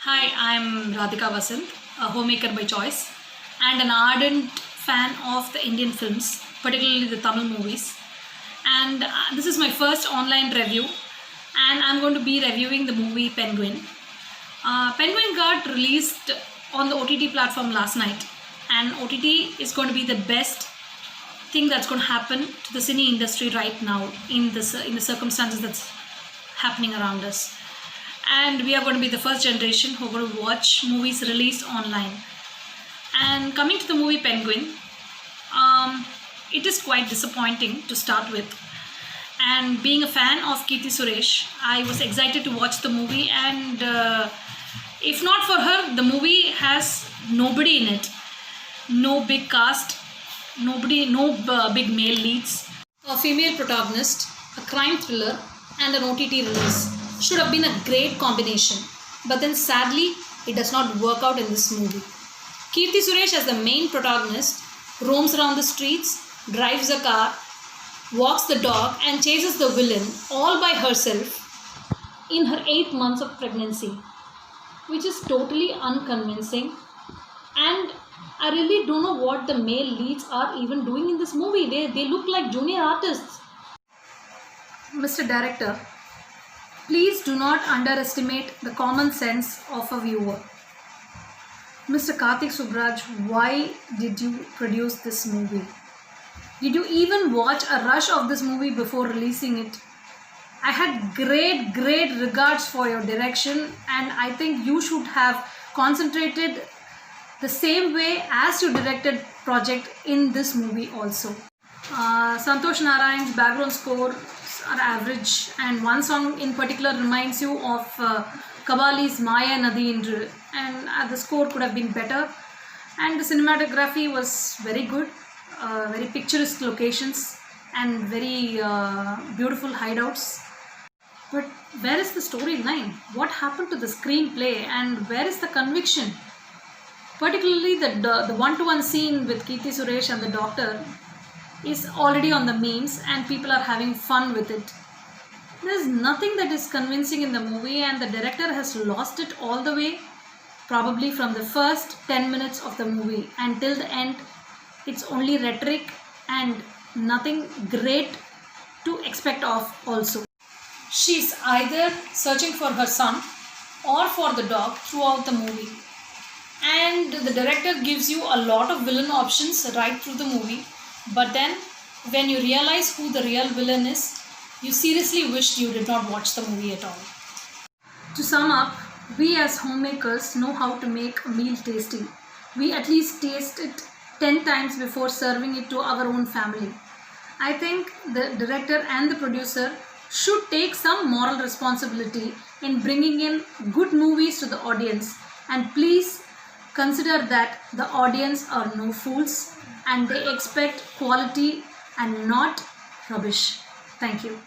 Hi, I'm Radhika Vasant, a homemaker by choice and an ardent fan of the Indian films, particularly the Tamil movies. And this is my first online review, and I'm going to be reviewing the movie Penguin. Penguin got released on the OTT platform last night, and OTT is going to be the best thing that's going to happen to the cine industry right now in the circumstances that's happening around us. And we are going to be the first generation who are going to watch movies released online. And coming to the movie Penguin, it is quite disappointing to start with. And being a fan of Kirti Suresh, I was excited to watch the movie, and if not for her, the movie has nobody in it. No big cast, no big male leads, a female protagonist, a crime thriller, and an OTT release should have been a great combination. But then sadly, it does not work out in this movie. Kirti Suresh as the main protagonist roams around the streets, drives a car, walks the dog, and chases the villain all by herself in her 8 months of pregnancy, which is totally unconvincing. And I really don't know what the male leads are even doing in this movie. They look like junior artists. Mr. Director, please do not underestimate the common sense of a viewer. Mr. Karthik Subraj, why did you produce this movie? Did you even watch a rush of this movie before releasing it? I had great regards for your direction, and I think you should have concentrated the same way as you directed project in this movie also. Santosh Narayan's background scores are average, and one song in particular reminds you of Kavali's Maya Nadi Indru, and the score could have been better. And the cinematography was very good, very picturesque locations and very beautiful hideouts. But where is the storyline? What happened to the screenplay, and where is the conviction? Particularly the one-to-one scene with Kirti Suresh and the doctor is already on the memes, and people are having fun with it. There's nothing that is convincing in the movie, and the director has lost it all the way, probably from the first 10 minutes of the movie until the end. It's only rhetoric and nothing great to expect of also. She's either searching for her son or for the dog throughout the movie. And the director gives you a lot of villain options right through the movie. But then, when you realize who the real villain is, you seriously wished you did not watch the movie at all. To sum up, we as homemakers know how to make a meal tasty. We at least taste it 10 times before serving it to our own family. I think the director and the producer should take some moral responsibility in bringing in good movies to the audience, and please consider that the audience are no fools and they expect quality and not rubbish. Thank you.